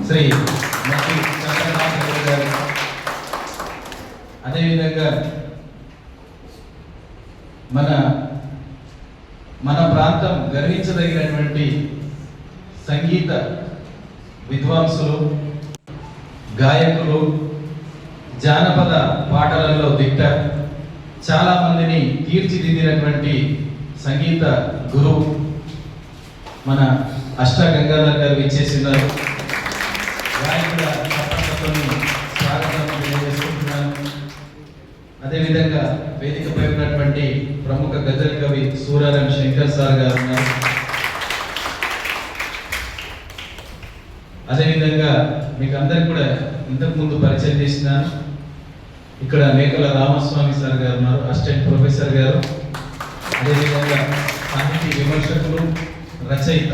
శ్రీ మట్టి చంద్రనాథ్ గారు, అదేవిధంగా మన ప్రాంతం గర్వించదగినటువంటి సంగీత విద్వాంసులు, గాయకులు, జానపద పాటలలో దిట్ట, చాలా మందిని తీర్చిదిద్దినటువంటి సంగీత గురువు మన అష్ట గంగాధర్ గారు ఇచ్చేసినారు. స్వాగతం తెలియజేసుకుంటున్నాను. అదేవిధంగా వేదికపై ఉన్నటువంటి ప్రముఖ గజల్ కవి సూరారం శంకర్ సార్ గారు ఉన్నారు. అదేవిధంగా మీకు అందరికి కూడా ఇంతకుముందు పరిచయం చేసినాను. ఇక్కడ మేకల రామస్వామి సార్ గారు ఉన్నారు, అసిస్టెంట్ ప్రొఫెసర్ గారు. అదేవిధంగా సాహితీ విమర్శకులు, రచయిత,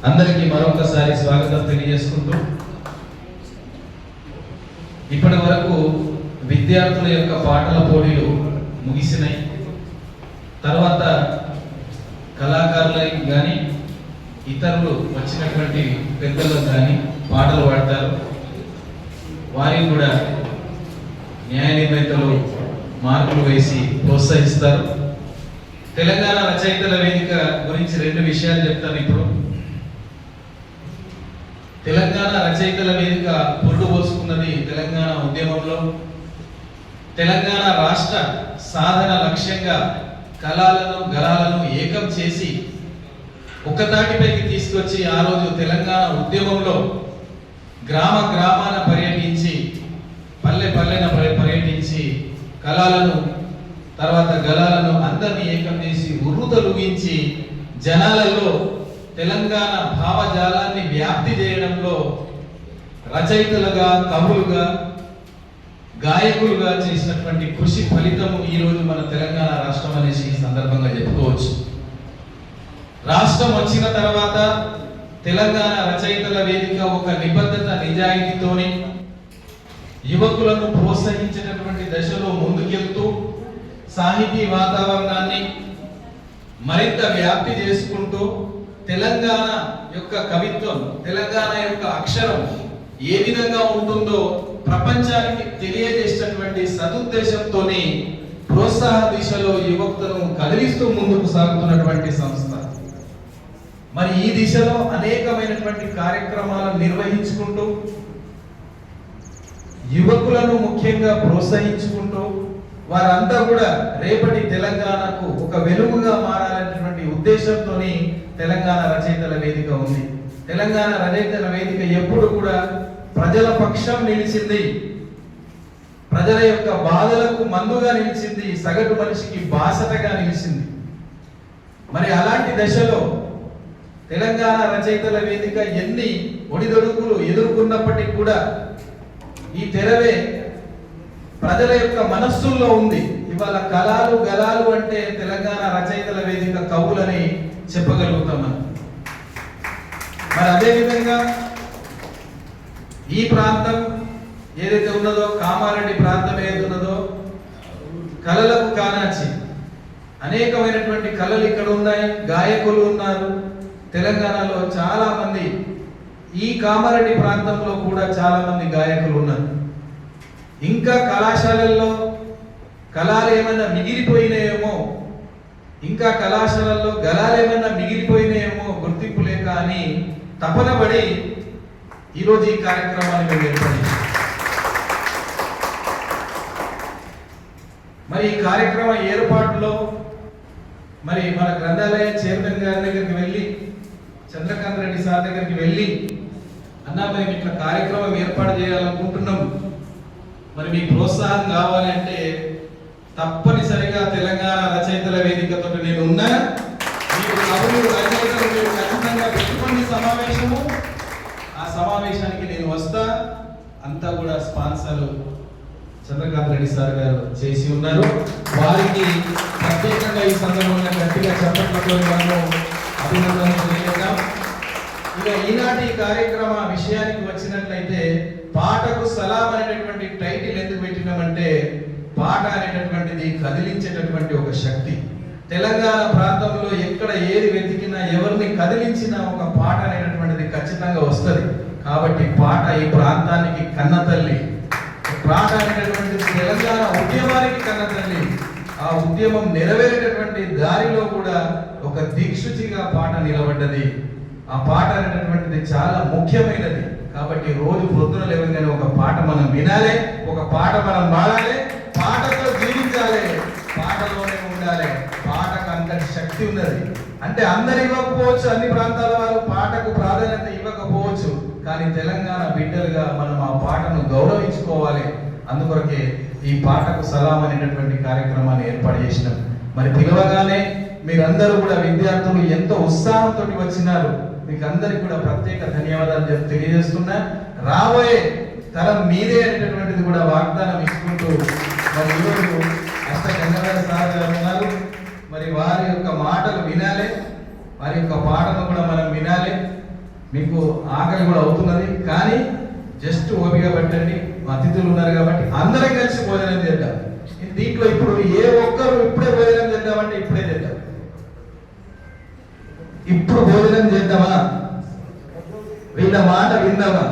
అందరికీ మరొకసారి స్వాగతం తెలియజేసుకుంటూ, ఇప్పటి వరకు విద్యార్థుల యొక్క పాటల పోటీలు ముగిసినాయి. తర్వాత కళాకారులకి కానీ ఇతరులు వచ్చినటువంటి పెద్దలకు కానీ పాటలు పాడతారు. వారికి కూడా న్యాయ నిర్ణేతలు మార్కులు వేసి ప్రోత్సహిస్తారు. తెలంగాణ రచయితల వేదిక గురించి 2 విషయాలు చెప్తాను. ఇప్పుడు తెలంగాణ రచయితల వేదిక పురుడు పోసుకున్నది తెలంగాణ ఉద్యమంలో. తెలంగాణ రాష్ట్ర సాధన లక్ష్యంగా కళలను గళాలను ఏకం చేసి ఒక్కతాటిపైకి తీసుకొచ్చి ఆ రోజు తెలంగాణ ఉద్యమంలో గ్రామ గ్రామాన పర్యటించి, పల్లె పల్లెన పర్యటించి కళలను తర్వాత గళాలను అందరినీ ఏకం చేసి ఉర్రుతలుగించి జనాలలో తెలంగాణ భావజాలాన్ని వ్యాప్తి చేయడంలో రచయితలుగా, కవులుగా, గాయకులుగా చేసినటువంటి కృషి ఫలితము ఈరోజు మన తెలంగాణ రాష్ట్రం అనేసి ఈ సందర్భంగా చెప్పుకోవచ్చు. రాష్ట్రం వచ్చిన తర్వాత తెలంగాణ రచయితల వేదిక ఒక నిబద్ధత, నిజాయితీతోని యువకులను ప్రోత్సహించినటువంటి దశలో ముందుకెళ్తూ సాహితీ వాతావరణాన్ని మరింత వ్యాప్తి చేసుకుంటూ తెలంగాణ యొక్క కవిత్వం, తెలంగాణ యొక్క అక్షరం ఏ విధంగా ఉంటుందో ప్రపంచానికి తెలియజేసినటువంటి సదుద్దేశంతోనే ప్రోత్సాహ దిశలో యువకులను కదిలిస్తూ ముందుకు సాగుతున్నటువంటి సంస్థ. మరి ఈ దిశలో అనేకమైనటువంటి కార్యక్రమాలను నిర్వహించుకుంటూ యువకులను ముఖ్యంగా ప్రోత్సహించుకుంటూ వారంతా కూడా రేపటి తెలంగాణకు ఒక వెలుగుగా మారాలనేటువంటి ఉద్దేశంతోని తెలంగాణ రచయితల వేదిక ఉంది. తెలంగాణ రచయితల వేదిక ఎప్పుడు కూడా ప్రజల పక్షం నిలిచింది, ప్రజల యొక్క బాధలకు మందుగా నిలిచింది, సగటు మనిషికి బాసటగా నిలిచింది. మరి అలాంటి దశలో తెలంగాణ రచయితల వేదిక ఎన్ని ఒడిదొడుకులు ఎదుర్కొన్నప్పటికీ కూడా ఈ తెరవే ప్రజల యొక్క మనస్సుల్లో ఉంది. ఇవాళ కళలు గళాలు అంటే తెలంగాణ రచయితల వేదిక కవులని చెప్పగలుగుతాం మనం. మరి అదేవిధంగా ఈ ప్రాంతం ఏదైతే ఉన్నదో, కామారెడ్డి ప్రాంతం ఏదైతే ఉన్నదో, కళలకు కానాచి అనేకమైనటువంటి కళలు ఇక్కడ ఉన్నాయి, గాయకులు ఉన్నారు. తెలంగాణలో చాలా మంది, ఈ కామారెడ్డి ప్రాంతంలో కూడా చాలా మంది గాయకులు ఉన్నారు. ఇంకా కళాశాలల్లో కళలు ఏమైనా మిగిలిపోయినాయేమో, ఇంకా కళాశాలల్లో గళాలు ఏమైనా మిగిలిపోయినాయేమో గుర్తింపు లేక అని తపన పడి ఈరోజు ఈ కార్యక్రమాన్ని మేము ఏర్పాటు చేశాం. మరి ఈ కార్యక్రమ ఏర్పాటులో మరి మన గ్రంథాలయ చైర్మన్ గారి దగ్గరికి వెళ్ళి, చంద్రకాంత్ రెడ్డి సార్ దగ్గరికి వెళ్ళి, అన్నా మేము ఇట్లా కార్యక్రమం ఏర్పాటు చేయాలనుకుంటున్నాం, మరి మీ ప్రోత్సాహం కావాలి అంటే తప్పనిసరిగా తెలంగాణ రచయితల వేదికతో నేను ఉన్నా, మీరు కవులు రచయితలు మీరు ఖచ్చితంగా పెట్టుకోండి సమావేశము, ఆ సమావేశానికి నేను వస్తా. అంతా కూడా స్పాన్సర్ చంద్రకాంత్ రెడ్డి సార్ గారు చేసి ఉన్నారు. వారికి ప్రత్యేకంగా ఈ సందర్భంగా గట్టిగా చెప్పట్లతో మనము అభినందనలు తెలియజేద్దాం. ఇక ఈనాటి కార్యక్రమ విషయానికి వచ్చినట్లయితే, పాటకు సలాం అనేటటువంటి టైటిల్ ఎందుకు పెట్టినామంటే, పాట అనేటటువంటిది కదిలించేటటువంటి ఒక శక్తి. తెలంగాణ ప్రాంతంలో ఎక్కడ ఏది వెతికినా, ఎవరిని కదిలించినా ఒక పాట అనేటటువంటిది ఖచ్చితంగా ఖచ్చితంగా వస్తుంది. కాబట్టి పాట ఈ ప్రాంతానికి కన్న తల్లి, పాట అనేటటువంటి తెలంగాణ ఉద్యమానికి కన్న తల్లి. ఆ ఉద్యమం నెరవేరేటటువంటి దారిలో కూడా ఒక దిక్సూచిగా పాట నిలబడ్డది. ఆ పాట అనేటటువంటిది చాలా ముఖ్యమైనది. కాబట్టి రోజు పొద్దున లేవగానే ఒక పాట మనం వినాలి, ఒక పాట మనం పాడాలి, పాటతో జీవించాలి, పాటలోనే ఉండాలి. పాటకు అంతటి శక్తి ఉన్నది. అంటే అందరు ఇవ్వకపోవచ్చు, అన్ని ప్రాంతాల వారు పాటకు ప్రాధాన్యత ఇవ్వకపోవచ్చు, కానీ తెలంగాణ బిడ్డలుగా మనం ఆ పాటను గౌరవించుకోవాలి. అందుకొరకే ఈ పాటకు సలాం అనేటటువంటి కార్యక్రమాన్ని ఏర్పాటు చేసినాం. మరి పిలవగానే మీరందరూ కూడా విద్యార్థులు ఎంతో ఉత్సాహంతో వచ్చినారు. మీకు అందరికి కూడా ప్రత్యేక ధన్యవాదాలు తెలియజేస్తున్నా. రాబోయే తరం మీదే అనేటటువంటిది కూడా వాగ్దానం ఇచ్చుకుంటూ మరి ఈరోజు అష్ట గంగాధర సార్ గారు ఉన్నారు. మరి వారి యొక్క మాటలు వినాలి, వారి యొక్క పాటను కూడా మనం వినాలి. మీకు ఆకలి కూడా అవుతున్నది, కానీ జస్ట్ ఓపిక పట్టండి. అతిథులు ఉన్నారు కాబట్టి అందరం కలిసి భోజనం చేద్దాం. దీంట్లో ఇప్పుడు ఏ ఒక్కరు ఇప్పుడే భోజనం చేద్దామంటే ఇప్పుడే చేద్దాం. ఇప్పుడు భోజనం చేద్దామా? వీళ్ళ మాట విందామా?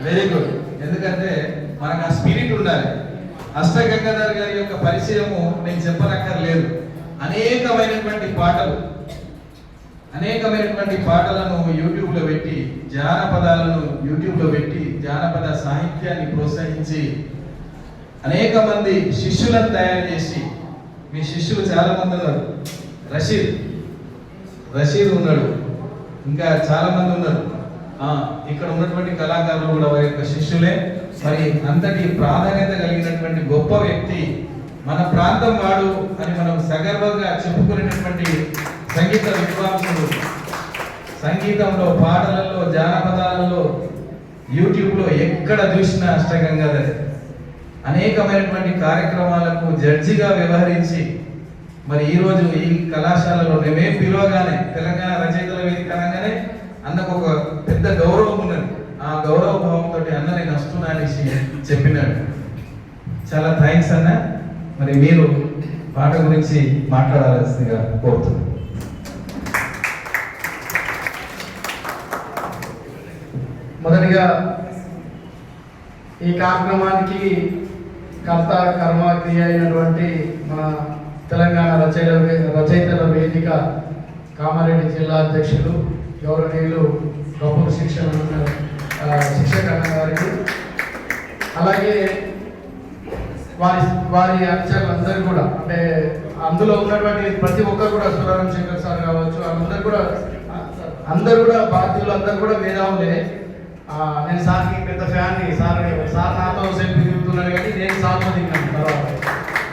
Very good. ఎందుకంటే మనకు ఆ స్పిరిట్ ఉండాలి. అష్ట గంగాధర్ గారి యొక్క పరిచయము నేను చెప్పనక్కర్లేదు. అనేకమైనటువంటి పాటలను యూట్యూబ్ లో పెట్టి, జానపదాలను యూట్యూబ్ లో పెట్టి, జానపద సాహిత్యాన్ని ప్రోత్సహించి అనేక మంది శిష్యులను తయారు చేసి, మీ శిష్యులు చాలా మంది ఉన్నారు. రషీద్ ఉన్నాడు, ఇంకా చాలా మంది ఉన్నారు. ఇక్కడ ఉన్నటువంటి కళాకారులు కూడా వారి యొక్క శిష్యులే. మరి అంతటి ప్రాధాన్యత కలిగినటువంటి గొప్ప వ్యక్తి, మన ప్రాంతం వాడు అని మనం సగర్వంగా చెప్పుకునేటటువంటి సంగీత విద్వాంసుడు. సంగీతంలో, పాటలలో, జానపదాలలో, యూట్యూబ్లో ఎక్కడ చూసినా అష్ట గంగాధర్. అనేకమైనటువంటి కార్యక్రమాలకు జడ్జిగా వ్యవహరించి మరి ఈరోజు ఈ కళాశాలలో మేమే పిలవగానే తెలంగాణ రచయితల వేదిక అనగానే అన్నకు ఒక పెద్ద గౌరవం ఉన్నది. ఆ గౌరవ భావంతో అన్న నేను వస్తున్నా అనేసి చెప్పినాడు. చాలా థ్యాంక్స్ అన్న. మరి మీరు పాట గురించి మాట్లాడాల్సిందిగా కోరుతున్నాను. మొదటిగా ఈ కార్యక్రమానికి కర్త కర్మ క్రియ అయినటువంటి మన తెలంగాణ రచయితల వేదిక కామారెడ్డి జిల్లా అధ్యక్షులు గౌరవనీయులు గొప్ప శిక్షక గారికి, అలాగే వారి అనుచరులందరూ కూడా, అంటే అందులో ఉన్నటువంటి ప్రతి ఒక్కరు కూడా, సురారం శంకర్ సార్ కావచ్చు, అందరూ కూడా బాధ్యులు, అందరూ కూడా మేధావులే. నేను సార్కి పెద్ద ఫ్యాన్ని. సార్ నాతో సెల్ఫీ దిగుతున్నాడు, కానీ నేను సార్తో దిగినాను తర్వాత.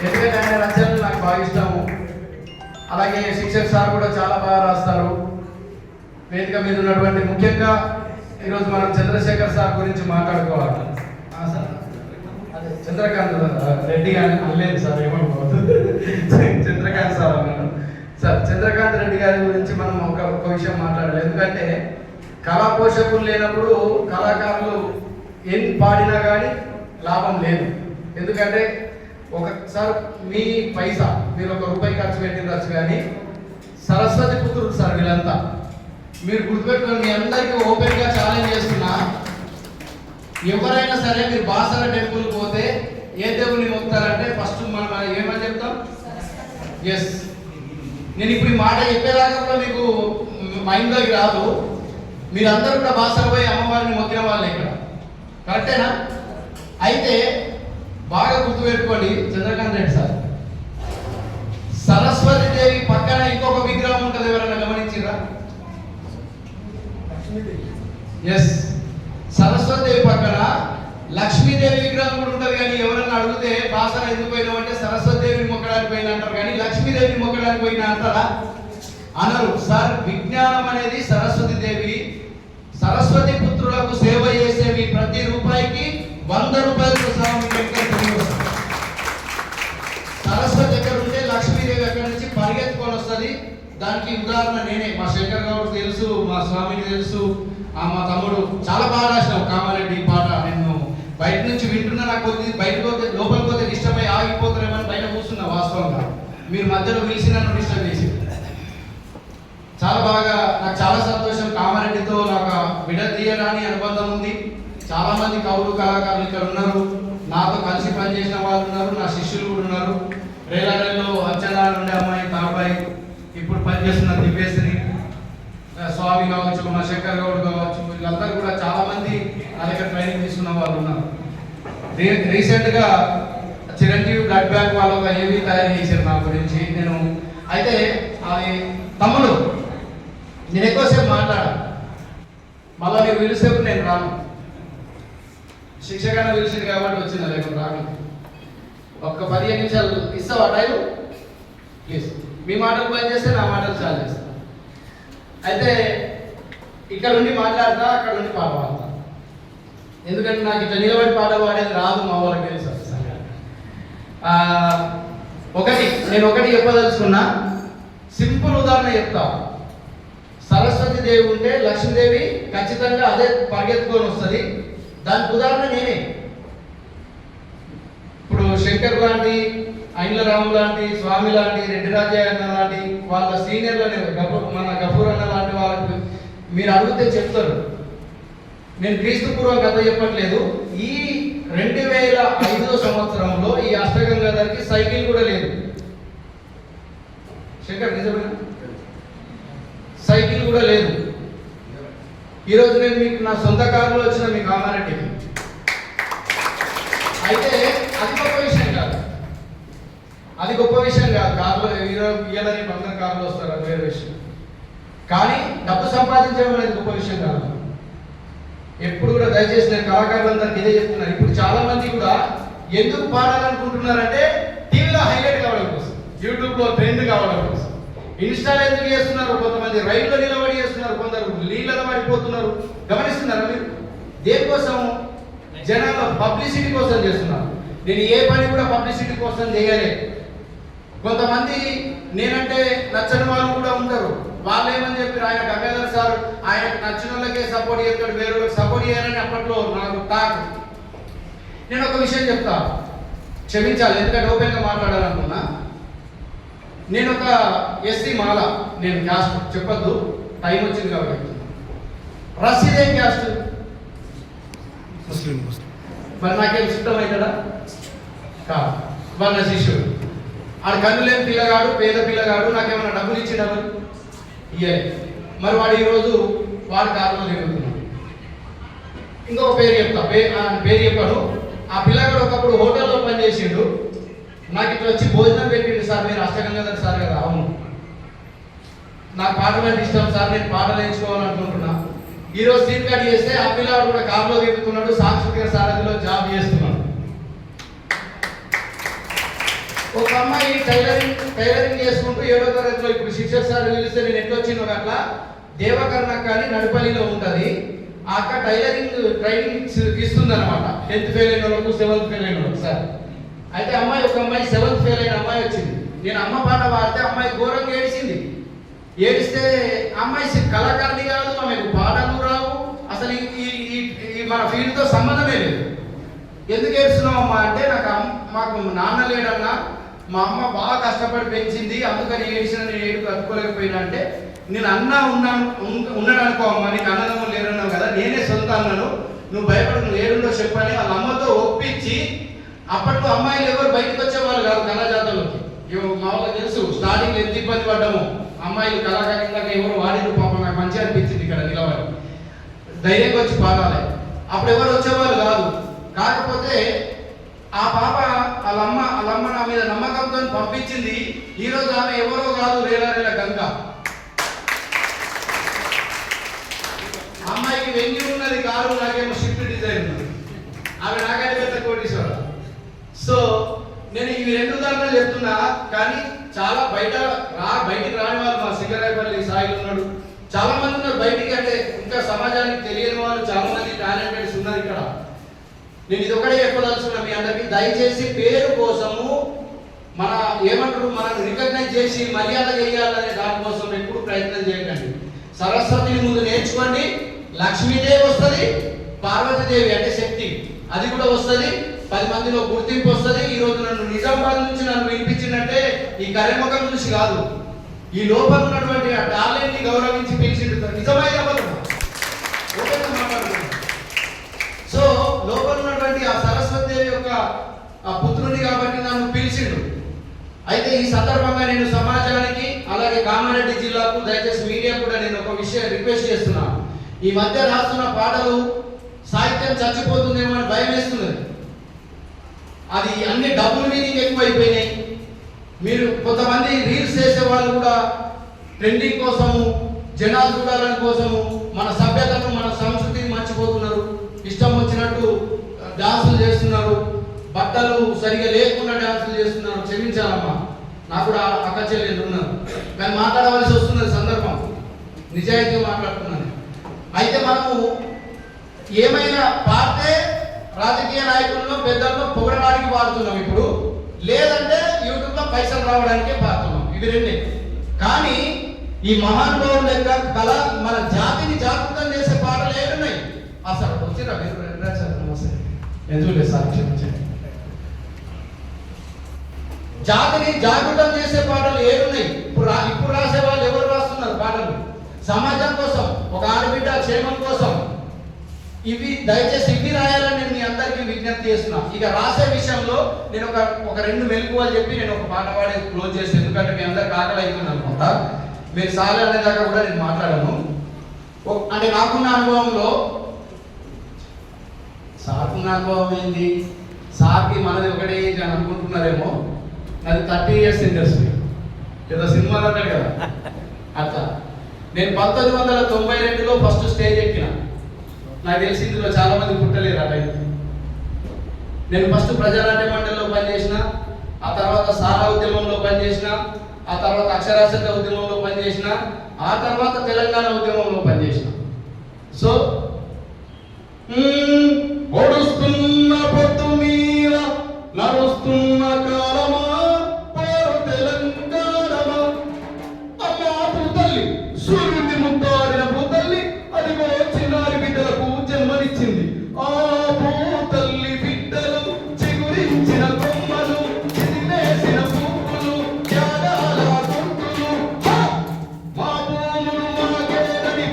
ఎందుకంటే ఆయన రచనలు నాకు బాగా ఇష్టము. అలాగే శిక్షక్ సార్ కూడా చాలా బాగా రాస్తారు. వేదిక మీద ఉన్నటువంటి ముఖ్యంగా ఈరోజు మనం చంద్రశేఖర్ సార్ గురించి మాట్లాడుకోవాలి. సార్ అదే చంద్రకాంత్ రెడ్డి గారి అనలేదు సార్, ఏమనుకోవద్దు, చంద్రకాంత్ సార్ అన్నాను. సార్ చంద్రకాంత్ రెడ్డి గారి గురించి మనం ఒక విషయం మాట్లాడాలి. ఎందుకంటే కళా పోషకులు లేనప్పుడు కళాకారులు ఏం పాడినా కానీ లాభం లేదు. ఎందుకంటే ఒకసారి మీ పైసా మీరు ₹1 ఖర్చు పెట్టినచ్చు, కానీ సరస్వతి పుత్రుడు సార్ వీళ్ళంతా. మీరు గుర్తుపెట్టుకొని మీ అందరికీ ఓపెన్గా ఛాలెంజ్ చేస్తున్నా, ఎవరైనా సరే మీరు బాసర టెంపుల్ పోతే ఏ దేవుని మొక్కుతారంటే ఫస్ట్ మనం ఏమని చెప్తాం? ఎస్. నేను ఇప్పుడు ఈ మాట చెప్పేదాకా కూడా మీకు మైండ్లోకి రాదు. మీరందరూ కూడా బాసర పోయి అమ్మవారిని మొక్కిన వాళ్ళే ఇక్కడ, కరెక్టేనా? అయితే బాగా గుర్తుపెట్టుకోండి చంద్రకాంత్ రెడ్డి సార్, సరస్వతి దేవి పక్కన ఇంకొక విగ్రహం ఉంటుంది, ఎవరైనా గమనించిరా? ఎస్, సరస్వతి దేవి పక్కన లక్ష్మీదేవి విగ్రహం కూడా ఉంటుంది. కానీ ఎవరన్నా అడిగితే బాసర ఎందుకు పోయినావు అంటే సరస్వతి దేవిని మొక్కడానికి పోయినా అంటారు, కానీ లక్ష్మీదేవిని మొక్కడానికి పోయినా అంటారా? అనరు సార్. విజ్ఞానం అనేది సరస్వతి దేవి. సరస్వతి పుత్రులకు సేవ చేసేవి ప్రతి రూపాయికి ₹100 సరస్వతి ఎక్కడ ఉంటే లక్ష్మీదేవి అక్కడి నుంచి పరిగెత్తుకొని వస్తుంది. దానికి ఉదాహరణ నేనే. మా శంకర్ గౌడ్ తెలుసు, మా స్వామికి తెలుసు, మా తమ్ముడు చాలా బాగా రాసినావు కామారెడ్డి పాట. నేను బయట నుంచి వింటున్నా, నాకు బయటకు పోతే లోపలికి పోతే డిస్టర్బ్ అయ్యి ఆగిపోతారేమని బయట కూర్చున్నా. వాస్తవంగా మీరు మధ్యలో పిలిచి నన్ను డిస్టర్బ్ చేసి చాలా బాగా, నాకు చాలా సంతోషం. వీడరాని అనుబంధం ఉంది. చాలా మంది కవులు కళాకారులు ఇక్కడ ఉన్నారు, నాతో కలిసి పనిచేసిన వాళ్ళు ఉన్నారు, నా శిష్యులు కూడా ఉన్నారు. రేలాడల్లో అర్చన ఉండే అమ్మాయి తాబాయి, ఇప్పుడు పనిచేస్తున్న దివ్యశ్రీ స్వామి కావచ్చు, మా శంకర్ గౌడ్ కావచ్చు, వీళ్ళందరూ కూడా చాలా మంది నా దగ్గర ట్రైనింగ్ తీసుకున్న వాళ్ళు ఉన్నారు. రీసెంట్గా చిరంజీవి బ్లడ్ బ్యాంక్ వాళ్ళు ఒక ఏవి తయారు చేశారు నా గురించి. నేను అయితే అది తమ్ముడు నేను ఎక్కువసేపు మాట్లాడాను, మళ్ళీ మీరు పిలిచేప్పుడు నేను రాను. శిక్షకన్నా పిలిచింది కాబట్టి వచ్చిందా, లేకపోతే రాను. ఒక్క 15 నిమిషాలు ఇస్తావా టైం ప్లీజ్? మీ మాటలు పని చేస్తే నా మాటలు చాలా చేస్తాను. అయితే ఇక్కడ ఉండి మాట్లాడతా, అక్కడ ఉండి పాట పాడతా. ఎందుకంటే నాకు ఇట్లా నిలబడి పాట పాడేది రాదు, మా వాళ్ళకి తెలుసు. నేను ఒకటి చెప్పదలుచుకున్నా, సింపుల్ ఉదాహరణ చెప్తా. సరస్వతి దేవి ఉంటే లక్ష్మీదేవి ఖచ్చితంగా అదే పరిగెత్తుకొని వస్తుంది. దానికి ఉదాహరణ నేనే. ఇప్పుడు శంకర్ లాంటి, ఐన్లరాము లాంటి, స్వామి లాంటి, రెడ్డి రాజయ్య అన్న లాంటి వాళ్ళ సీనియర్లని మన గఫూర్ అన్న లాంటి వాళ్ళకి మీరు అడిగితే చెప్తారు. నేను క్రీస్తు పూర్వం కథ చెప్పట్లేదు. ఈ 2005 సంవత్సరంలో ఈ అష్టగంగాధర్కి సైకిల్ కూడా లేదు. శంకర్ నిజమే, సైకిల్ కూడా లేదు. ఈరోజు నేను మీకు నా సొంత కారులో వచ్చిన మీ కామారెడ్డికి. అయితే అది గొప్ప విషయం కాదు, అది గొప్ప విషయం కాదు. కారులో ఇయ్యాలని అందరు కారులో వస్తారు, అది వేరే విషయం. కానీ డబ్బు సంపాదించడం అనేది గొప్ప విషయం కాదు. ఎప్పుడు కూడా దయచేసి నేను కళాకారులందరికీ ఇదే చెప్తున్నాను. ఇప్పుడు చాలా మంది కూడా ఎందుకు పాడాలనుకుంటున్నారంటే టీవీలో హైలైట్ కావడం కోసం, యూట్యూబ్లో ట్రెండ్ కావడం కోసం. ఇన్స్టాలో ఎందుకు చేస్తున్నారు? కొంతమంది రైల్లో నిలబడి చేస్తున్నారు, కొందరు నీళ్ళలో పడిపోతున్నారు. గమనిస్తున్నారా మీరు? దేనికోసం? జనాల పబ్లిసిటీ కోసం చేస్తున్నారు. నేను ఏ పని కూడా పబ్లిసిటీ కోసం చేయలేదు. కొంతమంది నేనంటే నచ్చని వాళ్ళు కూడా ఉంటారు. వాళ్ళు ఏమని చెప్పారు, ఆయన గంగాధర్ సార్ ఆయనకు నచ్చిన వాళ్ళకే సపోర్ట్ చేస్తాడు, వేరే వాళ్ళకి సపోర్ట్ చేయాలని అప్పట్లో నాకు టాక్. నేను ఒక విషయం చెప్తా, క్షమించాలి ఎందుకంటే ఓపెన్గా మాట్లాడాలనుకున్నా. నేను ఒక ఎస్సీ మాల, నేను క్యాస్ట్ చెప్పద్దు, టైం వచ్చింది కాబట్టి. రసీద్ ఏం క్యాస్ట్? ముస్లిం. మరి నాకేం సిద్ధమవుతాడా? కాదు. వాళ్ళ శిష్యుడు ఆడు కన్నులేని పిల్లగాడు, పేద పిల్లగాడు, నాకేమైనా డబ్బులు ఇచ్చినాడు? ఇయ్యే. మరి వాడు ఈరోజు వాడి కారణం తిరుగుతున్నాడు. ఇంకొక పేరు చెప్తా, పేరు చెప్పాడు. ఆ పిల్లగాడు ఒకప్పుడు హోటల్లో పనిచేసిండు. నాకు ఇట్లా వచ్చి భోజనం పెట్టిండు, సార్ మీరు అష్టగంగాధర్ సార్ కదా? అవును. నాకు పాటలు అంటే ఇష్టం సార్, నేను పాటలు నేర్చుకోవాలనుకుంటున్నా. ఈరోజు సీట్ కట్ చేస్తే ఆ పిల్లవాడు కూడా కారులో తిరుగుతున్నాడు, సాంస్కృతిక సారథిలో జాబ్ చేస్తున్నాడు. ఒక అమ్మాయి టైలరింగ్ చేసుకుంటూ 7వ తరగతిలో, ఇప్పుడు శిక్షక్ సార్ పిలిస్తే నేను ఎట్లా వచ్చిందో అట్లా దేవకర్ణక్క అని నడిపల్లిలో ఉంటుంది. ఆ అక్క టైలరింగ్ ట్రైనింగ్ ఇస్తుంది అనమాట. 10th ఫెయిల్ అయిన వాళ్ళకు, 7th ఫెయిల్ అయిన వాళ్ళకు సార్. అయితే అమ్మాయి, ఒక అమ్మాయి 7th ఫెయిల్ అయిన అమ్మాయి వచ్చింది. నేను అమ్మ పాట పాడితే అమ్మాయి ఘోరంగా ఏడిసింది. ఏడిస్తే అమ్మాయి కళాకారిణి కాదు, ఆమెకు పాటలు రావు, అసలు ఈ మన ఫీల్డ్తో సంబంధమే లేదు. ఎందుకు ఏడుస్తున్నావు అమ్మ అంటే, మాకు నాన్న లేడన్నా, మా అమ్మ బాగా కష్టపడి పెంచింది, అందుకని ఏడిసిన, నేను ఏడు కట్టుకోలేకపోయినా అంటే, నేను ఉన్నాడు అనుకో అమ్మ, నీకు అన్నదమ్ములు లేరన్నావు కదా, నేనే సొంత అన్నాను, నువ్వు భయపడు, నువ్వు ఏడుండో చెప్పని వాళ్ళ అమ్మతో ఒప్పించి. అప్పట్లో అమ్మాయిలు ఎవరు బయటకు వచ్చేవాళ్ళు కాదు కళాజాతలోకి. మా వాళ్ళకి తెలుసు స్టార్టింగ్ ఎంత ఇబ్బంది పడ్డాము. అమ్మాయిలు కళాకారులకు ఎవరు వాడిన పాపం, నాకు మంచిగా అనిపించింది ఇక్కడ నిలబడి ధైర్యంగా వచ్చి పాడాలి. అప్పుడు ఎవరు వచ్చేవాళ్ళు కాదు. కాకపోతే ఆ పాప వాళ్ళమ్మ నా మీద నమ్మకంతో పంపించింది. ఈరోజు ఆమె ఎవరో కాదు, రేలారేల గంగ. అమ్మాయికి వెంగి ఉన్నది కారు, నాకేమో షిఫ్ట్ డిజైన్ ఉన్నది. ఆమె నాకంటే పెద్ద కోటీశ్వర. సో నేను ఇవి 2 ఉదాహరణలు చెప్తున్నా. కానీ చాలా బయటికి రాని వాళ్ళు మా సింగరాయపల్లి సాయిలు ఉన్నాడు, చాలా మంది ఉన్నారు బయటికి. అంటే ఇంకా సమాజానికి తెలియని వాళ్ళు చాలా మంది టాలెంటెడ్స్ ఉన్నారు ఇక్కడ. నేను ఇది ఒకటే చెప్పదలుచుకున్నా మీ అందరికీ, దయచేసి పేరు కోసము మన ఏమంటారు, మనల్ని రికగ్నైజ్ చేసి మర్యాద చేయాలనే దానికోసం ఎప్పుడు ప్రయత్నం చేయకండి. సరస్వతిని ముందు నేర్చుకోండి. లక్ష్మీదేవి వస్తుంది, పార్వతీదేవి అంటే శక్తి, అది కూడా వస్తుంది. 10 మందిలో గుర్తింపు వస్తుంది. ఈరోజు నన్ను నిజామాబాద్ నుంచి నన్ను వినిపించిందంటే ఈ కరెముఖం నుంచి కాదు, ఈ లోపల ఉన్నటువంటి ఆ టాలెంట్ ని గౌరవించి పిలిచింది. నిజమైన మాట్లాడు. పుత్రుని కాబట్టి నన్ను పిలిచిండు. అయితే ఈ సందర్భంగా నేను సమాజానికి అలాగే కామారెడ్డి జిల్లాకు దయచేసి మీడియా కూడా నేను ఒక విషయం రిక్వెస్ట్ చేస్తున్నాను. ఈ మధ్య రాస్తున్న పాటలు సాహిత్యం చచ్చిపోతుందేమో అని భయం వేస్తున్నది. అది అన్ని డబుల్ మీనింగ్ ఎక్కువైపోయినాయి. మీరు కొంతమంది రీల్స్ చేసే వాళ్ళు కూడా ట్రెండింగ్ కోసము, జనాలు చూడాలని కోసము మన సభ్యతను మన సంస్కృతిని మర్చిపోతున్నారు. ఇష్టం వచ్చినట్టు డాన్సులు చేస్తున్నారు, బట్టలు సరిగా లేకుండా డాన్సులు చేస్తున్నారు. క్షమించాలమ్మా, నాకు కూడా అక్క చెల్లెలు ఉన్నారు, కానీ మాట్లాడవలసి వస్తున్నది సందర్భం, నిజాయితీగా మాట్లాడుతున్నాను. అయితే మనము ఏమైనా పాడితే రాజకీయ నాయకులను పెద్దలను పొగడడానికి వాడుతున్నాం ఇప్పుడు, లేదంటే యూట్యూబ్లో పైసలు రావడానికే పాడుతున్నాం. ఇవి రెండే. కానీ ఈ మహానుభావుల యొక్క కళ మన జాతిని జాగృతం చేసే పాటలు ఏమున్నాయి? అసలు వచ్చిరా ఎందుకు సార్ క్షమించండి. జాతిని జాగృతం చేసే పాటలు ఏమున్నాయి? ఇప్పుడు రాసే వాళ్ళు ఎవరు రాస్తున్నారు పాటలు? సమాజం కోసం, ఒక ఆడబిడ్డ క్షేమం కోసం. ఇవి దయచేసి ఇవి రాయాలని నేను మీ అందరికీ విజ్ఞప్తి చేస్తున్నా. ఇక రాసే విషయంలో నేను ఒక రెండు మెలకువలు చెప్పి నేను ఒక పాట పాడి క్లోజ్ చేస్తాను. ఎందుకంటే మీ అందరికి ఆకలి అవుతుంది అనుకుంటా. మీరు సాలే అనేదాకా కూడా నేను మాట్లాడను. అంటే నాకున్న అనుభవంలో, సార్కున్న అనుభవం ఏంది, సార్కి మనది ఒకటే ఏజ్ అని అనుకుంటున్నారేమో. నాది 30 years ఇండస్ట్రీ, ఏదో సినిమాలు అంటాడు కదా అట్లా. నేను 1992లో ఫస్ట్ స్టేజ్ ఎక్కిన. నాకు తెలిసి ఇందులో చాలా మంది పుట్టలేరు ఆ టైం. నేను ఫస్ట్ ప్రజానాట్య మండలిలో పనిచేసిన, ఆ తర్వాత సారా ఉద్యమంలో పనిచేసిన, ఆ తర్వాత అక్షరాస్యత ఉద్యమంలో పనిచేసిన, ఆ తర్వాత తెలంగాణ ఉద్యమంలో పనిచేసిన. సో ఒడుస్తున్న పొత్తు మీద నడుస్తున్న కాలమా పేరు తెలంగాణమా, అమ్మా భూతల్లి సూర్యుడి ముద్దాడిన భూతల్లి అదిగో చిన్నారి బిడ్డలకు జన్మనిచ్చింది. ఆ భూతల్లి బిడ్డలు చిగురించిన కొమ్మలు, చిదిమేసిన పువ్వులు, త్యాగాల గుర్తులు. మా భూములు మాకేనని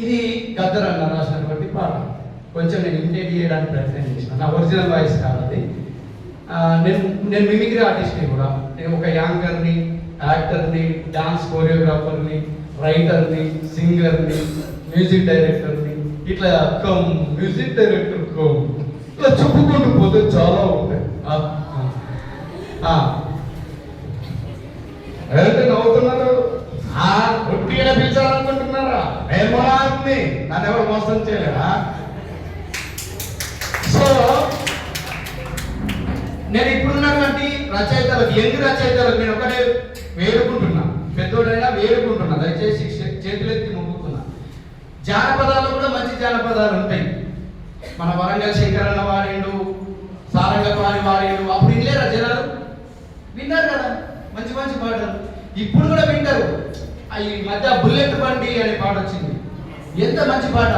ఇది గద్దరన్న రాసినటువంటి పాట. కొంచెం నేను ఇమిటేట్ చేయడానికి ప్రయత్నం చేసిన. నా ఒరిజినల్ వాయిస్ కాదు అది. నేను మిమిక్రీ ఆర్టిస్ట్ని కూడా. నేను ఒక యాంకర్ని, యాక్టర్ని, డాన్స్ కోరియోగ్రాఫర్ని, రైటర్ని, సింగర్ని, మ్యూజిక్ డైరెక్టర్ని, ఇట్లా మ్యూజిక్ డైరెక్టర్ ఇట్లా చెప్పుకుంటూ పోతే చాలా ఉంటాయి. అయితే నవ్వుతున్నారు, ఒట్టిగా పిలిచాలనుకుంటున్నారా? నన్ను ఎవరు మోసం చేయలేరా? సో నేను ఇప్పుడున్నటువంటి రచయితలకు, యంగ్ రచయితలకు నేను ఒకటే వేడుకుంటున్నా, పెద్దోడైనా వేడుకుంటున్నా, దయచేసి చేతులెత్తి మొక్కుతున్నా. జానపదాలు కూడా మంచి జానపదాలు ఉంటాయి. మన వరంగల్ శంకరన్న వాడిండు, సారంగపాణి వాడిండు. అప్పుడు వినలేరా జనాలు? విన్నారు కదా మంచి మంచి పాటలు. ఇప్పుడు కూడా వింటారు. ఈ మధ్య బుల్లెట్ బండి అనే పాట వచ్చింది. ఎంత మంచి పాట!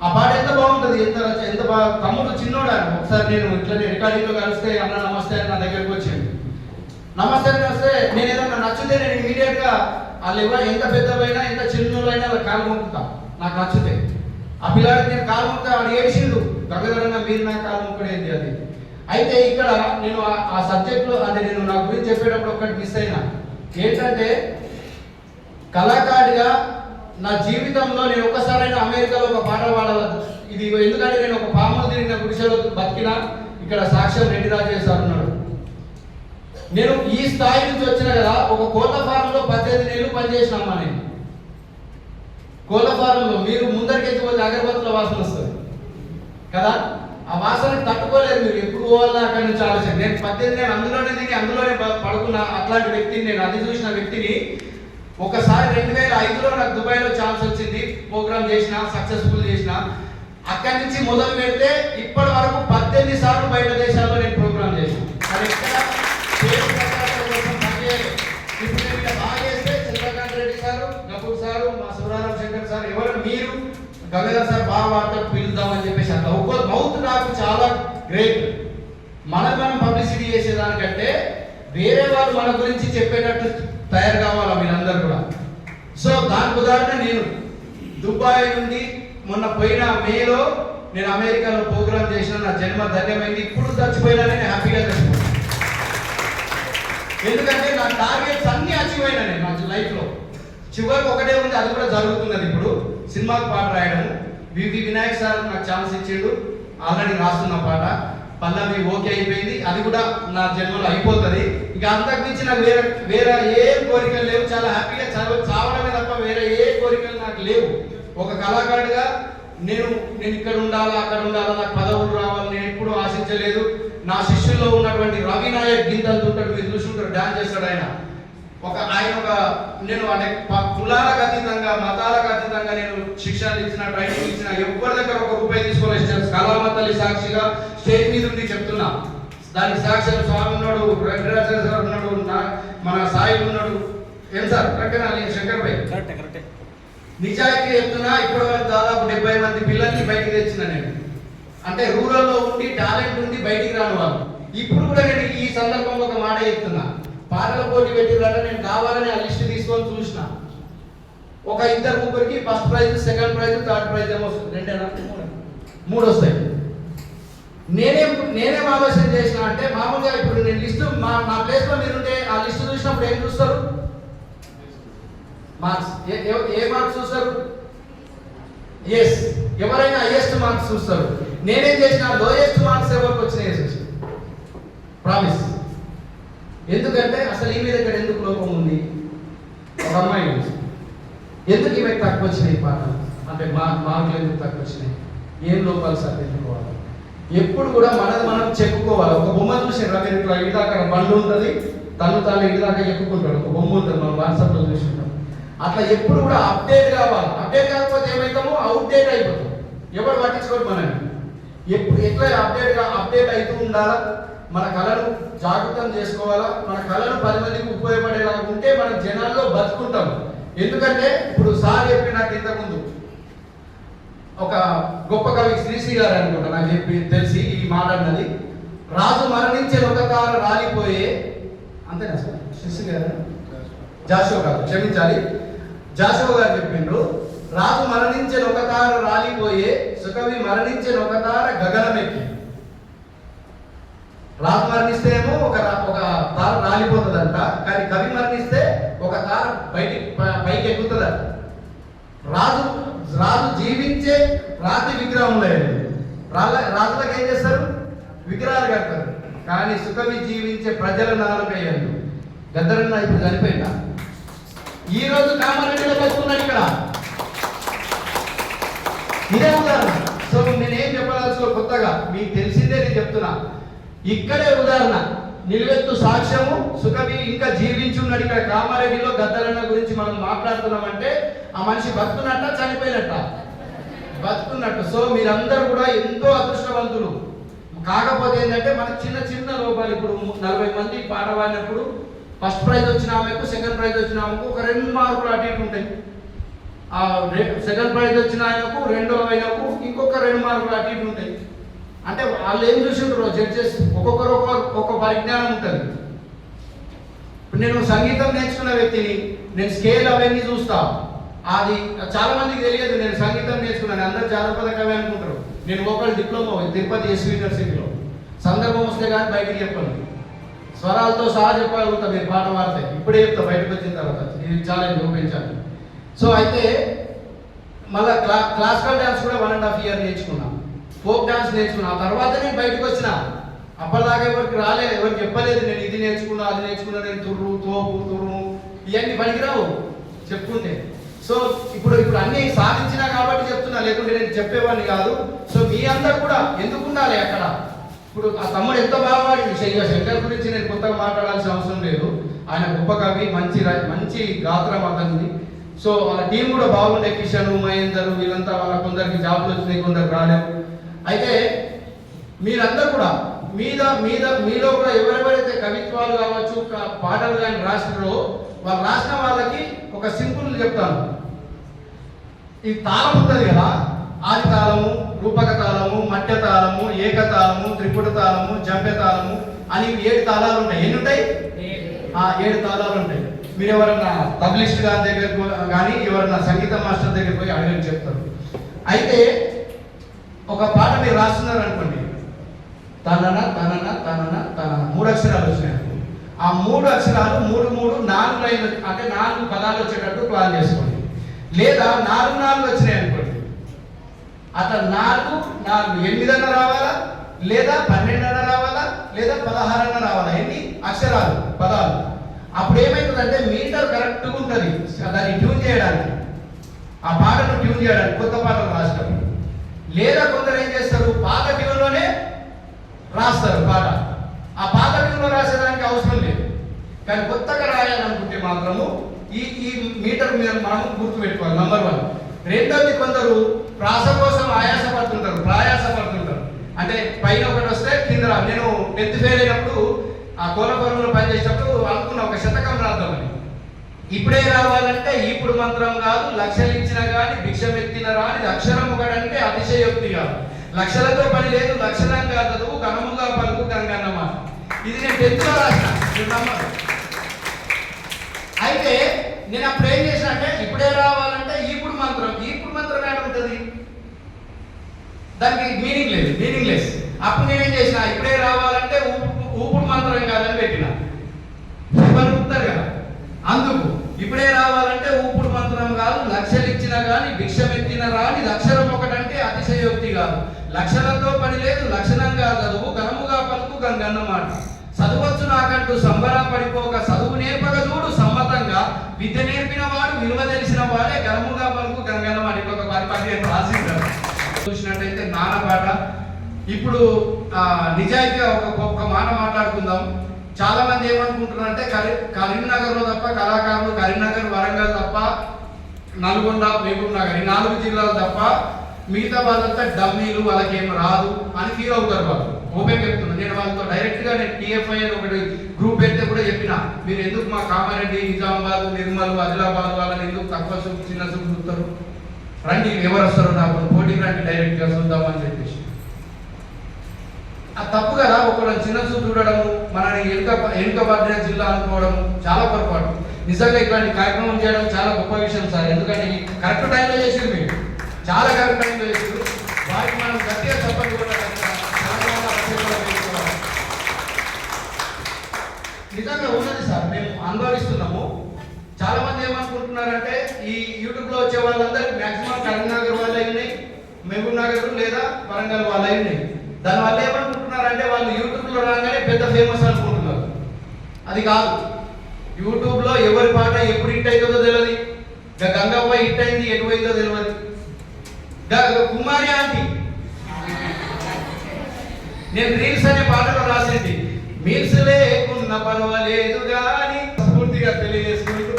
ఆ పాట ఎంత బాగుంటుంది, ఎంత బాగా. తమ్ముడు చిన్నోడా, ఒకసారి నేను ఇట్లా రికార్డింగ్లో కలిస్తే అన్న నమస్తే అని నా దగ్గరికి వచ్చాడు. నమస్తే అని వస్తే నేను ఏదన్నా నచ్చితే నేను ఇమీడియట్గా వాళ్ళు ఎంత పెద్దవైనా ఎంత చిన్నోళ్ళైనా వాళ్ళ కాలు మొక్కుతా. నాకు నచ్చితే ఆ పిల్లాడికి నేను కాలు మొక్కుతా. వాడు ఏడిచిండు, గగదరంగా మీరు నా కాలు మొక్కడేంది అది. అయితే ఇక్కడ నేను ఆ సబ్జెక్ట్లో, అంటే నేను నా గురించి చెప్పేటప్పుడు ఒకటి మిస్ అయినా. ఏంటంటే కళాకారుడిగా నా జీవితంలో నేను ఒక్కసారైనా అమెరికాలో ఒక పాట పాడాలి. ఇది ఎందుకంటే నేను ఒక పాములు తిరిగిన గుడిసెలో బతికినా. ఇక్కడ సాక్ష్యం రెడ్డి రాజయ్య సార్ ఉన్నాడు. నేను ఈ స్థాయి నుంచి వచ్చిన కదా. ఒక కోళ్ళ ఫారంలో 18 నెలలు పనిచేసినమ్మా నేను. కోళ్ళ ఫారంలో మీరు ముందరికి పోతే అగరబత్తుల వాసన వస్తుంది కదా. ఆ వాసనకి తట్టుకోలేదు మీరు. ఎప్పుడు పోవాలన్నా అక్కడి నుంచి ఆలోచన. నేను 18 నేను అందులోనే దిగి అందులోనే పడుకున్న అట్లాంటి వ్యక్తిని నేను. అది చూసిన వ్యక్తిని. ఒకసారి 2005లో నాకు దుబాయ్లో ఛాన్స్ వచ్చింది. ప్రోగ్రామ్ చేసిన, సక్సెస్ఫుల్ చేసిన. అక్కడి నుంచి మొదలు పెడితే ఇప్పటి వరకు 18 సార్లు బయట దేశాల్లో నేను ప్రోగ్రామ్ చేసిన. అది ఎక్కడ గంగాధర్ సార్ బాగా వాడతాడు పిలుద్దామని చెప్పేసి అట్లా ఒక్కో మౌత్ టాక్ చాలా గ్రేట్. మనం పబ్లిసిటీ చేసేదానికంటే వేరే వాళ్ళు మన గురించి చెప్పేటట్టు తయారు కావాలా మీరందరూ కూడా. సో దానికి ఉదాహరణ నేను దుబాయ్ నుండి మొన్న పోయిన మేలో నేను అమెరికాలో ప్రోగ్రామ్ చేసిన, నా జన్మ ధన్యమైంది. ఇప్పుడు చచ్చిపోయినా నేను హ్యాపీగా చచ్చిపోయాను. ఎందుకంటే నా టార్గెట్స్ అన్ని అచీవ్ అయినా నేను నా లైఫ్లో. చివరికి ఒకటే ఉంది, అది కూడా జరుగుతున్నది. ఇప్పుడు సినిమాకి పాట రాయడము, వివి వినాయక్ సార్ నాకు ఛాన్స్ ఇచ్చిండు, ఆల్రెడీ రాస్తున్న పాట పల్లవి ఓకే అయిపోయింది, అది కూడా నా జన్మలో అయిపోతుంది. ఇక అంతకు మించి నాకు వేరే ఏ కోరికలు లేవు. చాలా హ్యాపీగా చావడమే తప్ప వేరే ఏ కోరికలు నాకు లేవు. ఒక కళాకారుడిగా నేను ఇక్కడ ఉండాలా అక్కడ ఉండాలా, నాకు పదవులు రావాలి నేను ఎప్పుడూ ఆశించలేదు. నా శిష్యుల్లో ఉన్నటువంటి రవి నాయక్ గింతంత ఉంటాడు, మీరు చూసుకుంటారు, డాన్స్ చేస్తాడు ఆయన. నేను అంటే కులాలకు అతీతంగా మతాలకు అతీతంగా నేను శిక్షణ ఇచ్చిన, ట్రైనింగ్ ఇచ్చిన, ఎవరి దగ్గర ఒక రూపాయి తీసుకోలేదు. కళామ తల్లి సాక్షిగా స్టేజ్ మీద ఉండి చెప్తున్నా. దానికి సాక్షి స్వామి ఉన్నాడు, వెంకటరాజు సార్ ఉన్నాడు, మన సాయి ఉన్నాడు. ఏం సార్ కరెక్టేనా శంకర్ భాయ్? నిజాయితీ చెప్తున్నా. ఇప్పుడు దాదాపు 70 మంది పిల్లల్ని బయటికి తెచ్చిన నేను. అంటే రూరల్లో ఉండి టాలెంట్ ఉండి బయటికి రాని వాళ్ళు. ఇప్పుడు కూడా నేను ఈ సందర్భంలో ఒక మాట చెప్తున్నా. పాటల పోటీ పెట్టిరంటే నేను కావాలని ఆ లిస్ట్ తీసుకొని చూసిన. ఒక 2-3 first prize, second prize, third prize ఏమో మూడు వస్తాయి. నేనేం ఆలోచన చేసిన అంటే మామూలుగా ఇప్పుడు నేను లిస్టు నా ప్లేస్లో మీరుంటే ఆ లిస్టు చూసినప్పుడు ఏం చూస్తారు? మార్క్స్. ఏ మార్క్స్ చూస్తారు? ఎస్, ఎవరైనా హైయెస్ట్ మార్క్స్ చూస్తారు. నేనేం చేసిన లోయెస్ట్ మార్క్స్ ఎవరికి వచ్చినాయి ప్రామిస్. ఎందుకంటే అసలు ఈ మీద ఇక్కడ ఎందుకు లోపం ఉంది? ఒక అమ్మాయి ఎందుకు ఈమెకి తక్కువ వచ్చినాయి పాటలు అంటే మార్కులు ఎందుకు తక్కువ వచ్చినాయి? ఏం లోపాలు సార్ తెలుసుకోవాలి. ఎప్పుడు కూడా మనది మనం చెప్పుకోవాలి. ఒక బొమ్మ చూసారు, ఇట్లా ఇదాక బండ్లు ఉంటుంది, తాను ఇదాకా ఎక్కుకుంటాడు. ఒక బొమ్మ ఉంటుంది, మనం వాట్సాప్లో చూసుకుంటాం. అట్లా ఎప్పుడు కూడా అప్డేట్ కావాలి. అప్డేట్ కాకపోతే ఏమవుతామో అవుట్డేట్ అయిపోతాం. ఎవరు పట్టించుకోరు మనని. ఎప్పుడు ఎట్లా అప్డేట్ అవుతూ ఉండాలా. మన కళను జాగృతం చేసుకోవాలా. మన కళను 10 మందికి ఉపయోగపడేలా ఉంటే మనం జనాల్లో బతుకుంటాం. ఎందుకంటే ఇప్పుడు సార్ చెప్పినట్టు ఇంతకుముందు ఒక గొప్ప కవి శ్రీశ్రీ గారు అనుకుంటా, నాకు తెలిసి ఈ మాట అన్నది. రాజు మరణించే ఒక తార రాలిపోయే, అంతేనా సార్? శ్రీశ్రీ గారు జాషువా గారు, క్షమించాలి, జాషువా గారు చెప్పిండ్రు. రాజు మరణించే ఒక తార రాలిపోయే, సుకవి మరణించే ఒక తార గగనమెక్కి. రాజు మరణిస్తేనేమో ఒక తార రాలిపోతుందంట, కానీ కవి మరణిస్తే ఒక తార పైకి ఎక్కుతుందంట. రాజు జీవించే రాతి విగ్రహం లేదు. రాజులకు ఏం చేస్తారు? విగ్రహాలు కడతారు. కానీ సుకవి జీవించే ప్రజల నాలుగయ్యారు. గద్దరన్న ఇప్పుడు చనిపోయిందా? ఈ రోజు కామారెడ్డిలో బతుకున్నాడు ఇక్కడ. ఇదే ఉదాహరణ. సో నేనేం చెప్పదలుచుకో కొత్తగా, మీకు తెలిసిందే నేను చెప్తున్నా. ఇక్కడే ఉదాహరణ, నిలువెత్తు సాక్ష్యము. సుకవి ఇంకా జీవించున్నాడు ఇక్కడ కామారెడ్డిలో. గద్దరన్న గురించి మనం మాట్లాడుతున్నామంటే ఆ మనిషి బతుకున్నట్ట చనిపోయినట్ట? బతుకున్నట్టు. సో మీరందరూ కూడా ఎంతో అదృష్టవంతులు. కాకపోతే ఏంటంటే మనకు చిన్న చిన్న లోపాలు. ఇప్పుడు 40 మంది పాట పాడినప్పుడు ఫస్ట్ ప్రైజ్ వచ్చిన ఆమెకు, సెకండ్ ప్రైజ్ వచ్చిన ఆమెకు ఒక 2 మార్కులు అటు ఇటు ఉంటాయి. సెకండ్ ప్రైజ్ వచ్చిన ఆయనకు, రెండో ఆయనకు ఇంకొక 2 మార్కులు అటు ఇటు ఉంటాయి. అంటే వాళ్ళు ఏం చూసిండ్రు జడ్జెస్, ఒక్కొక్కరు ఒక్కొక్క పరిజ్ఞానం ఉంటుంది. ఇప్పుడు నేను సంగీతం నేర్చుకున్న వ్యక్తిని, నేను స్కేల్ అవన్నీ చూస్తా. అది చాలా మందికి తెలియదు. నేను సంగీతం నేర్చుకున్నాను, అందరూ జానపద కవి అనుకుంటారు. నేను వోకల్ డిప్లొమా తిరుపతి ఎస్వి యూనివర్సిటీలో. సందర్భం వస్తే కానీ బయటికి చెప్పను, స్వరాలతో సహా చెప్పగలుగుతా. మీరు పాట పాడితే ఇప్పుడే చెప్తా బయటకు వచ్చిన తర్వాత. ఇది చాలా చూపించాలి. సో అయితే మళ్ళీ క్లాసికల్ డ్యాన్స్ కూడా 1.5 year నేర్చుకున్నాను. ఫోక్ డాన్స్ నేర్చుకున్నా. ఆ తర్వాత నేను బయటకు వచ్చిన. అప్పటిదాకా ఎవరికి రాలేదు, ఎవరికి చెప్పలేదు నేను ఇది నేర్చుకున్నా అది నేర్చుకున్నా. నేను తుర్రు తోపు తురుము ఇవన్నీ పనికిరావు చెప్పుకుంటే. సో ఇప్పుడు అన్ని సాధించినా కాబట్టి చెప్తున్నా, లేకుంటే నేను చెప్పేవాడిని కాదు. సో మీ అందరు కూడా ఎందుకు ఉండాలి అక్కడ. ఇప్పుడు ఆ తమ్ముడు ఎంత బాగా వాడింది. శంకర్ గురించి నేను కొత్తగా మాట్లాడాల్సిన అవసరం లేదు. ఆయన గొప్ప కవి, మంచి గాత్రం అతనిది. సో వాళ్ళ టీం కూడా బాగుండే. కిషన్, మహేందర్ వీళ్ళంతా, వాళ్ళ కొందరికి జాబులు వచ్చినాయి, కొందరికి రాలేవు. అయితే మీరందరూ కూడా మీలో కూడా ఎవరెవరైతే కవిత్వాలు కావచ్చు, పాటలు కానీ రాసినారో వాళ్ళు రాసిన వాళ్ళకి ఒక సింపుల్ చెప్తాను. ఈ తాళం ఉంటుంది కదా, ఏకతాళము, త్రిపుట తాళము, జంపె తాళము అని 7 తాళాలు ఉంటాయి. ఎన్ని ఉంటాయి? 7 తాళాలు ఉంటాయి. మీరు ఎవరన్నా తబలిస్ట్ గారి దగ్గర కానీ ఎవరన్నా సంగీత మాస్టర్ దగ్గర పోయి అడగని చెప్తారు. అయితే ఒక పాట మీరు రాస్తున్నారు అనుకోండి, తనన తనన తనన తనన 3 అక్షరాలు వచ్చినాయి. ఆ 3 అక్షరాలు 3 4 లైన్లు అంటే 4 పదాలు వచ్చేటట్టు ప్లాన్ చేసుకోండి. లేదా 4 వచ్చినాయి అనుకోండి, అట్లా 4 8 అన్న రావాలా, లేదా 12 అన్న రావాలా, లేదా 16 అన్న రావాలా. ఎన్ని అక్షరాలు పదాలు. అప్పుడు ఏమైతుందంటే మీటర్ కరెక్ట్గా ఉంటుంది దాన్ని ట్యూన్ చేయడానికి, ఆ పాటను ట్యూన్ చేయడానికి కొత్త పాటలు రాసేటప్పుడు. లేదా కొందరు ఏం చేస్తారు, పాత ట్యూన్లోనే రాస్తారు పాట. ఆ పాత ట్యూన్లో రాసేదానికి అవసరం లేదు. కానీ కొత్తగా రాయాలనుకుంటే మాత్రము ఈ మీటర్ మీద మనం గుర్తుపెట్టుకోవాలి. నంబర్ 1. రెండోది, కొందరు ప్రాస కోసం ప్రయాసపడుతుంటారు. అంటే పైన ఒకటి వస్తే కింద నేను 10th ఫెయిల్ అయినప్పుడు ఆ కోలపురంలో పనిచేసేటప్పుడు అనుకున్న ఒక శతకం రాద్దామని. ఇప్పుడే రావాలంటే ఇప్పుడు మంత్రం కాదు, లక్షలు ఇచ్చినా కానీ భిక్షం ఎత్తిన రాని అక్షరం ఒకటంటే అతిశయోక్తి కాదు, లక్షలతో పని లేదు, లక్షణంగా చదువు ఘనముగా పలుకు గంగన్నమా. ఇది నేను 10th లో రాసిన. అయితే నేను అప్పుడు ఏం చేసిన అంటే ఇప్పుడే రావాలంటే ఇప్పుడు మంత్రం ఏడ ఉంటుంది, దానికి మీనింగ్లెస్. అప్పుడు నేనేం చేసిన, ఇప్పుడే రావాలంటే ఊపుడు మంత్రం కాదని పెట్టిన. ఉంటారు కదా, అందుకు ఇప్పుడే రావాలంటే ఊపుడు మంత్రం కాదు, లక్షలు ఇచ్చినా కానీ భిక్షం ఎత్తిన రాని అక్షరం ఒకటంటే అతిశయోక్తి కాదు, లక్షలతో పని లేదు, లక్షణంగా చదువు ఘనముగా పలుకు గంగన్నమాట. చదువచ్చు నాకంటూ సంబరపడిపోక చదువు నేర్పక చూడు సమ్మతంగా, విద్య నేర్పిన వాడు విలువ తెలిసిన వాడే ఘనముగా పలుకు గంగన్నమాట. ఇంకొక 10 రాసింటారు. చూసినట్టయితే నాన్న పాట. ఇప్పుడు నిజాయితీగా ఒక మాట మాట్లాడుకుందాం. చాలా మంది ఏమనుకుంటున్నారంటే కరీంనగర్లో తప్ప కళాకారులు కరీంనగర్, వరంగల్ తప్ప, నల్గొండ, మహబూబ్ నగర్ ఈ 4 జిల్లాలు తప్ప మిగతా వాళ్ళంతా డమ్మీలు, వాళ్ళకేం రాదు అని ఫీల్ అవుతారు. వాళ్ళు ఓపెన్ చెప్తున్నారు. నేను వాళ్ళతో డైరెక్ట్గా TFI అని ఒకటి గ్రూప్ పెడితే కూడా చెప్పిన, మీరు ఎందుకు మా కామారెడ్డి, నిజామాబాద్, నిర్మల్, ఆదిలాబాద్ వాళ్ళని ఎందుకు తక్కువ చూపు చిన్న చూపు చూస్తారు, రండి ఎవరు వస్తారు నాకు పోటీకి రండి డైరెక్ట్గా చూద్దామని చెప్పేసి. అది తప్పు కదా. ఒకళ్ళని చిన్న చూపు చూడడము, మనని వెనుకబడిన జిల్లా అనుకోవడము చాలా పొరపాటు. నిజంగా ఇట్లాంటి కార్యక్రమం చేయడం చాలా గొప్ప విషయం సార్. ఎందుకంటే కరెక్ట్ టైంలో చేసారు, మీరు చాలా కరెక్ట్ టైంలో చేసారు. వారికి మనం గట్టిగా సపోర్ట్ కూడా నిజంగా ఉన్నది సార్, మేము అనుభవిస్తున్నాము. చాలా మంది ఏమనుకుంటున్నారంటే ఈ యూట్యూబ్ లో వచ్చే వాళ్ళందరూ మాక్సిమం కరీంనగర్ వాళ్ళు అయినాయి, మహబూబ్ నగర్ లేదా వరంగల్ వాళ్ళు అయినాయి. దానివల్ల ఏమనుకుంటున్నారంటే వాళ్ళు యూట్యూబ్ లో రాగానే పెద్ద ఫేమస్ అనుకుంటున్నారు. అది కాదు. యూట్యూబ్ లో ఎవరి పాట ఎప్పుడు హిట్ అవుతుందో తెలియదు. గంగవ్వ హిట్ అయింది ఎటు పోయిందో తెలియదు. కుమారి ఆంటీ నేను రీల్స్ అనే పాటలో రాసింది, మీల్స్ లేకున్న పర్వాలేదు కానీ స్ఫూర్తిగా తెలియజేసుకుంటూ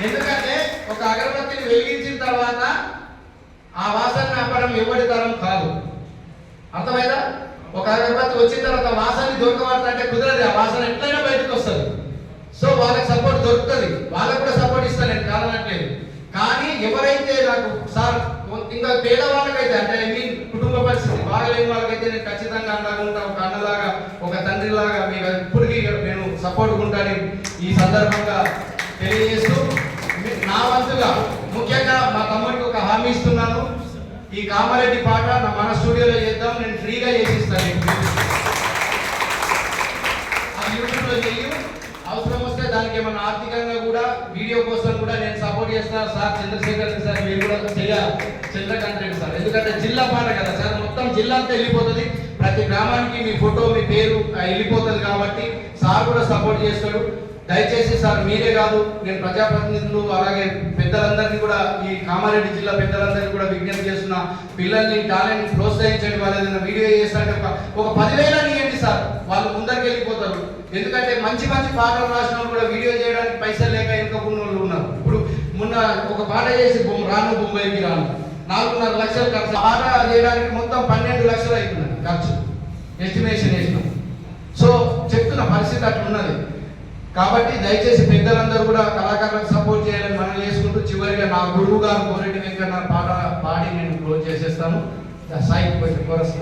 ఎందుకంటే ఒక అగరబత్తిని వెలిగించిన తర్వాత ఆ వాసన వ్యాపారం ఎవరి తరం కాదు. అర్థమైందా? ఒక అగరబత్తి వచ్చిన తర్వాత వాసన దొరకబడుతుంటే కుదరదు, ఆ వాసన ఎట్లయినా బయటకు వస్తుంది. సో వాళ్ళకి సపోర్ట్ దొరుకుతుంది, వాళ్ళకు కూడా సపోర్ట్ ఇస్తాను, నేను కాదనట్లేదు. కానీ ఎవరైతే నాకు సార్ ఇంకా పేదవాళ్ళకైతే అంటే కుటుంబ పరిస్థితి బాగలేని వాళ్ళకైతే నేను ఖచ్చితంగా అండగా ఉంటా, ఒక అన్నలాగా ఒక తండ్రిలాగా మీకు ఇప్పటికీ నేను సపోర్ట్ ఉంటాను ఈ సందర్భంగా తెలియజేస్తూ, నా వంతుగా ముఖ్యంగా మా తమ్ముడికి ఒక హామీ ఇస్తున్నాను. ఈ కామారెడ్డి పాట మన స్టూడియోలో చేద్దాం, నేను ఫ్రీగా చేసిస్తాను. యూట్యూబ్లో చెయ్యి, అవసరం వస్తే దానికి ఏమైనా ఆర్థికంగా కూడా వీడియో కోసం కూడా నేను సపోర్ట్ చేస్తాను సార్. చంద్రశేఖర్ సార్ మీరు కూడా చేయాలి, చంద్రకాంత్ రెడ్డి సార్. ఎందుకంటే జిల్లా పాట కదా సార్, మొత్తం జిల్లా అంతా వెళ్ళిపోతుంది, ప్రతి గ్రామానికి మీ ఫోటో మీ పేరు వెళ్ళిపోతుంది. కాబట్టి సార్ కూడా సపోర్ట్ చేస్తాడు. దయచేసి సార్ మీరే కాదు, నేను ప్రజాప్రతినిధులు అలాగే పెద్దలందరినీ కూడా ఈ కామారెడ్డి జిల్లా పెద్దలందరినీ కూడా విజ్ఞప్తి చేస్తున్నా, పిల్లల్ని టాలెంట్ ప్రోత్సహించండి. వాళ్ళు ఏదైనా వీడియో చేస్తారంటే ఒక 10,000 ఇవ్వండి సార్, వాళ్ళు ముందరికి వెళ్ళిపోతారు. ఎందుకంటే మంచి మంచి పాటలు రాసిన వాళ్ళు కూడా వీడియో చేయడానికి పైసలు లేక ఎన్నుకున్న వాళ్ళు ఉన్నారు. ఇప్పుడు మొన్న ఒక పాట చేసి రాను బొంబాయికి రాను 4.5 లక్షలు ఖర్చు, పాట చేయడానికి మొత్తం 12 లక్షలు అవుతుంది ఖర్చు, ఎస్టిమేషన్ వేసినాం. సో చెప్తున్న పరిస్థితి అట్లున్నది. కాబట్టి దయచేసి పెద్దలందరూ కూడా కళాకారులకు సపోర్ట్ చేయాలని మనం చేసుకుంటూ చివరిగా నా గురువు గారు కోరెడ్డి వెంకన్న పాట పాడి నేను క్లోజ్ చేసేస్తాను. చేస్తాను. సాయికి కొంచెం కోరస్